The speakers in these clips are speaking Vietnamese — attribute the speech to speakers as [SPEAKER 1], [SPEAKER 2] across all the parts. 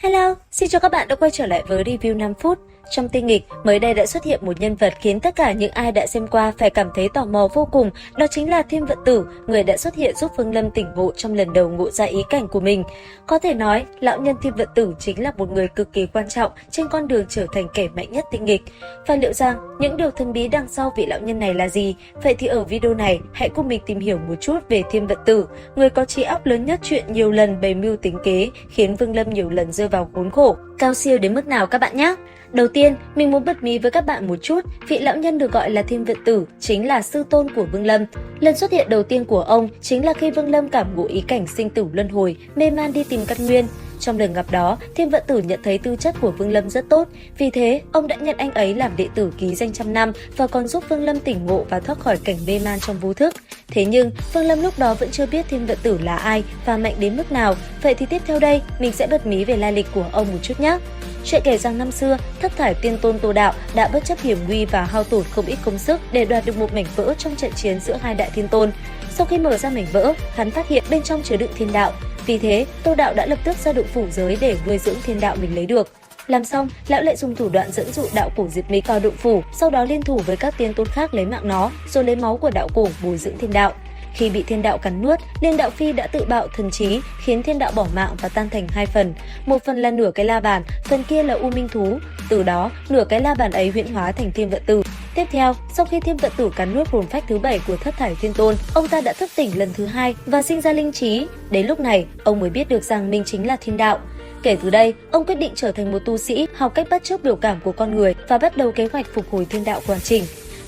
[SPEAKER 1] Hello, xin chào các bạn đã quay trở lại với review 5 phút. Trong tinh nghịch, mới đây đã xuất hiện một nhân vật khiến tất cả những ai đã xem qua phải cảm thấy tò mò vô cùng, đó chính là Thiên Vận Tử, người đã xuất hiện giúp Vương Lâm tỉnh ngộ trong lần đầu ngộ ra ý cảnh của mình. Có thể nói, lão nhân Thiên Vận Tử chính là một người cực kỳ quan trọng trên con đường trở thành kẻ mạnh nhất tinh nghịch. Và liệu rằng những điều thần bí đằng sau vị lão nhân này là gì? Vậy thì ở video này, hãy cùng mình tìm hiểu một chút về Thiên Vận Tử, người có trí óc lớn nhất chuyện nhiều lần bày mưu tính kế, khiến Vương Lâm nhiều lần rơi vào khốn khổ. Cao siêu đến mức nào các bạn nhé! Đầu tiên, mình muốn bật mí với các bạn một chút, vị lão nhân được gọi là Thiên Vận Tử chính là sư tôn của Vương Lâm. Lần xuất hiện đầu tiên của ông chính là khi Vương Lâm cảm ngộ ý cảnh sinh tử luân hồi, mê man đi tìm căn nguyên. Trong lần gặp đó, Thiên Vận Tử nhận thấy tư chất của Vương Lâm rất tốt, vì thế ông đã nhận anh ấy làm đệ tử ký danh trăm năm và còn giúp Vương Lâm tỉnh ngộ và thoát khỏi cảnh mê man trong vô thức. Thế nhưng, Vương Lâm lúc đó vẫn chưa biết Thiên Vận Tử là ai và mạnh đến mức nào. Vậy thì tiếp theo đây, mình sẽ bật mí về lai lịch của ông một chút nhé. Chuyện kể rằng năm xưa, thất thải tiên tôn Tô Đạo đã bất chấp hiểm nguy và hao tổn không ít công sức để đoạt được một mảnh vỡ trong trận chiến giữa hai đại thiên tôn. Sau khi mở ra mảnh vỡ, hắn phát hiện bên trong chứa đựng thiên đạo. Vì thế, Tô Đạo đã lập tức ra động phủ giới để nuôi dưỡng thiên đạo mình lấy được. Làm xong, lão lại dùng thủ đoạn dẫn dụ đạo cổ diệt mịch vào động phủ, sau đó liên thủ với các tiên tôn khác lấy mạng nó, rồi lấy máu của đạo cổ bồi dưỡng thiên đạo. Khi bị thiên đạo cắn nuốt, Liên Đạo Phi đã tự bạo thần trí, khiến thiên đạo bỏ mạng và tan thành hai phần. Một phần là nửa cái la bàn, phần kia là U Minh Thú. Từ đó, nửa cái la bàn ấy huyễn hóa thành Thiên Vận Tử. Tiếp theo, sau khi Thiên Vận Tử cắn nuốt hồn phách thứ 7 của thất thải thiên tôn, ông ta đã thức tỉnh lần thứ 2 và sinh ra linh trí. Đến lúc này, ông mới biết được rằng mình chính là thiên đạo. Kể từ đây, ông quyết định trở thành một tu sĩ, học cách bắt chước biểu cảm của con người và bắt đầu kế hoạch phục hồi thiên đạo hoàn chỉnh.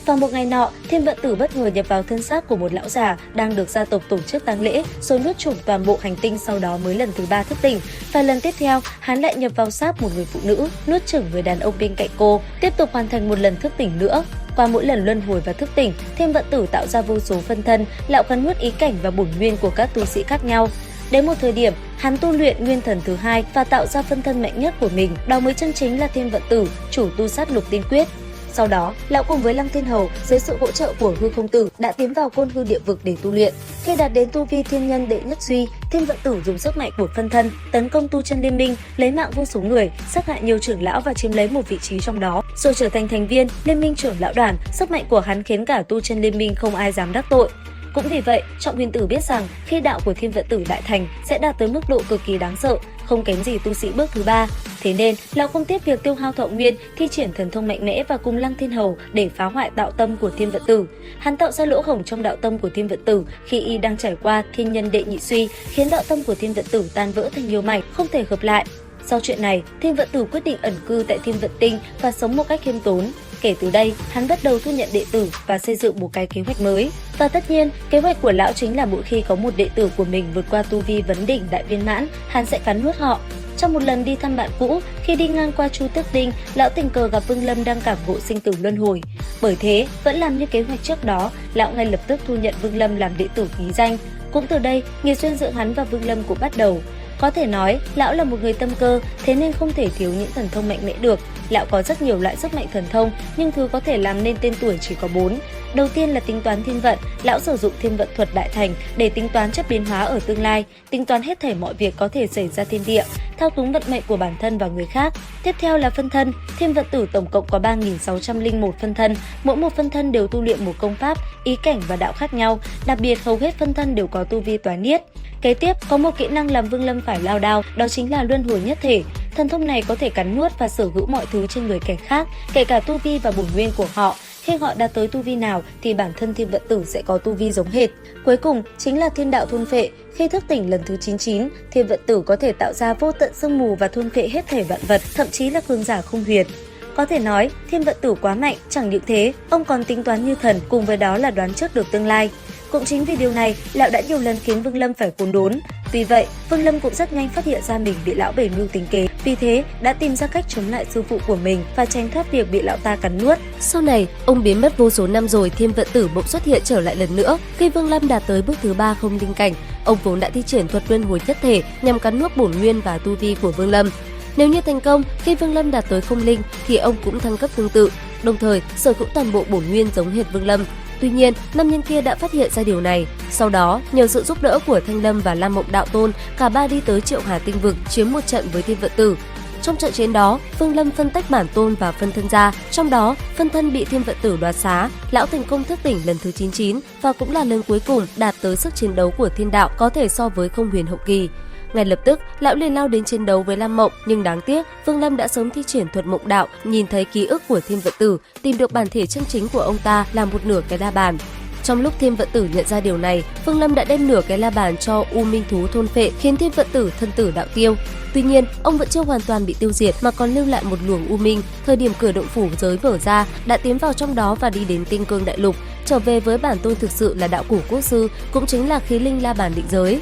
[SPEAKER 1] Vào một ngày nọ, Thiên Vận Tử bất ngờ nhập vào thân xác của một lão già đang được gia tộc tổ chức tang lễ, rồi nuốt chửng toàn bộ hành tinh, sau đó mới lần thứ 3 thức tỉnh. Và lần tiếp theo, hắn lại nhập vào xác một người phụ nữ, nuốt chửng người đàn ông bên cạnh cô, tiếp tục hoàn thành một lần thức tỉnh nữa. Qua mỗi lần luân hồi và thức tỉnh, Thiên Vận Tử tạo ra vô số phân thân, lão cắn nuốt ý cảnh và bổn nguyên của các tu sĩ khác nhau. Đến một thời điểm, hắn tu luyện nguyên thần thứ 2 và tạo ra phân thân mạnh nhất của mình, đó mới chân chính là Thiên Vận Tử, chủ tu sát lục tiên quyết. Sau đó, lão cùng với Lăng Thiên Hầu dưới sự hỗ trợ của Hư Không Tử đã tiến vào Côn Hư Địa Vực để tu luyện. Khi đạt đến tu vi thiên nhân đệ nhất duy, Thiên Vận Tử dùng sức mạnh của phân thân tấn công tu chân liên minh, lấy mạng vô số người, sát hại nhiều trưởng lão và chiếm lấy một vị trí trong đó, rồi trở thành thành viên liên minh trưởng lão đoàn. Sức mạnh của hắn khiến cả tu chân liên minh không ai dám đắc tội. Cũng vì vậy, Trọng Huyền Tử biết rằng khi đạo của Thiên Vận Tử đại thành sẽ đạt tới mức độ cực kỳ đáng sợ, không kém gì tu sĩ bước thứ 3. Thế nên, lão không tiếp việc tiêu hao thọ nguyên, thi triển thần thông mạnh mẽ và cùng Lăng Thiên Hầu để phá hoại đạo tâm của Thiên Vận Tử. Hắn tạo ra lỗ hổng trong đạo tâm của Thiên Vận Tử khi y đang trải qua thiên nhân đệ nhị suy, khiến đạo tâm của Thiên Vận Tử tan vỡ thành nhiều mảnh, không thể hợp lại. Sau chuyện này, Thiên Vận Tử quyết định ẩn cư tại Thiên Vận Tinh và sống một cách khiêm tốn. Kể từ đây, hắn bắt đầu thu nhận đệ tử và xây dựng một cái kế hoạch mới. Và tất nhiên, kế hoạch của lão chính là mỗi khi có một đệ tử của mình vượt qua tu vi vấn đỉnh đại viên mãn, hắn sẽ cắn nuốt họ. Trong một lần đi thăm bạn cũ, khi đi ngang qua Chu Tước Tinh, lão tình cờ gặp Vương Lâm đang cảm ngộ sinh tử luân hồi. Bởi thế, vẫn làm như kế hoạch trước đó, lão ngay lập tức thu nhận Vương Lâm làm đệ tử ký danh. Cũng từ đây, nghiệp duyên giữa hắn và Vương Lâm cũng bắt đầu. Có thể nói, lão là một người tâm cơ, thế nên không thể thiếu những thần thông mạnh mẽ được. Lão có rất nhiều loại sức mạnh thần thông, nhưng thứ có thể làm nên tên tuổi chỉ có 4. Đầu tiên là tính toán thiên vận, lão sử dụng thiên vận thuật đại thành để tính toán chất biến hóa ở tương lai, tính toán hết thảy mọi việc có thể xảy ra thiên địa, thao túng vận mệnh của bản thân và người khác. Tiếp theo là phân thân, Thiên Vận Tử tổng cộng có 3.601 phân thân, mỗi một phân thân đều tu luyện một công pháp, ý cảnh và đạo khác nhau, đặc biệt hầu hết phân thân đều có tu vi toái niết. Kế tiếp, có một kỹ năng làm Vương Lâm phải lao đao, đó chính là luân hồi nhất thể. Thần thông này có thể cắn nuốt và sở hữu mọi thứ trên người kẻ khác, kể cả tu vi và bổn nguyên của họ. Khi họ đạt tới tu vi nào thì bản thân Thiên Vận Tử sẽ có tu vi giống hệt. Cuối cùng chính là thiên đạo thôn phệ. Khi thức tỉnh lần thứ 99, Thiên Vận Tử có thể tạo ra vô tận sương mù và thôn phệ hết thảy vạn vật, thậm chí là cường giả không huyền. Có thể nói, Thiên Vận Tử quá mạnh, chẳng những thế, ông còn tính toán như thần, cùng với đó là đoán trước được tương lai. Cũng chính vì điều này, lão đã nhiều lần khiến Vương Lâm phải khốn đốn. Vì vậy, Vương Lâm cũng rất nhanh phát hiện ra mình bị lão bày mưu tính kế, vì thế đã tìm ra cách chống lại sư phụ của mình và tránh thoát việc bị lão ta cắn nuốt.
[SPEAKER 2] Sau này, ông biến mất vô số năm rồi, Thiên Vận Tử bỗng xuất hiện trở lại lần nữa. Khi Vương Lâm đạt tới bước thứ 3 không linh cảnh, ông vốn đã thi triển thuật luân hồi nhất thể nhằm cắn nuốt bổn nguyên và tu vi của Vương Lâm. Nếu như thành công, khi Vương Lâm đạt tới không linh thì ông cũng thăng cấp tương tự, đồng thời sở hữu toàn bộ bổn nguyên giống hệt Vương Lâm. Tuy nhiên, nam nhân kia đã phát hiện ra điều này. Sau đó, nhờ sự giúp đỡ của Thanh Lâm và Lam Mộng Đạo Tôn, cả ba đi tới Triệu Hà Tinh Vực chiếm một trận với Thiên Vận Tử. Trong trận chiến đó, Vương Lâm phân tách bản tôn và phân thân ra, trong đó phân thân bị Thiên Vận Tử đoạt xá, lão thành công thức tỉnh lần thứ 99 và cũng là lần cuối cùng đạt tới sức chiến đấu của thiên đạo có thể so với Không Huyền hậu kỳ. Ngay lập tức, lão liền lao đến chiến đấu với Lam Mộng, nhưng đáng tiếc, Vương Lâm đã sớm thi triển thuật mộng đạo, nhìn thấy ký ức của Thiên Vận Tử, tìm được bản thể chân chính của ông ta là một nửa cái la bàn. Trong lúc Thiên Vận Tử nhận ra điều này, Vương Lâm đã đem nửa cái la bàn cho U Minh thú thôn phệ, khiến Thiên Vận Tử thân tử đạo tiêu. Tuy nhiên, ông vẫn chưa hoàn toàn bị tiêu diệt mà còn lưu lại một luồng U Minh. Thời điểm cửa động phủ giới vỡ ra, đã tiến vào trong đó và đi đến Tinh Cương Đại Lục, trở về với bản tôn thực sự là đạo củ quốc sư, cũng chính là khí linh la bàn định giới.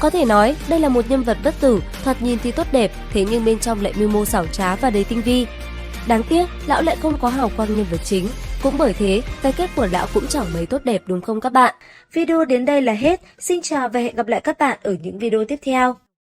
[SPEAKER 2] Có thể nói, đây là một nhân vật bất tử, thoạt nhìn thì tốt đẹp, thế nhưng bên trong lại mưu mô xảo trá và đầy tinh vi. Đáng tiếc, lão lại không có hào quang nhân vật chính. Cũng bởi thế, cái kết của lão cũng chẳng mấy tốt đẹp đúng không các bạn?
[SPEAKER 1] Video đến đây là hết. Xin chào và hẹn gặp lại các bạn ở những video tiếp theo.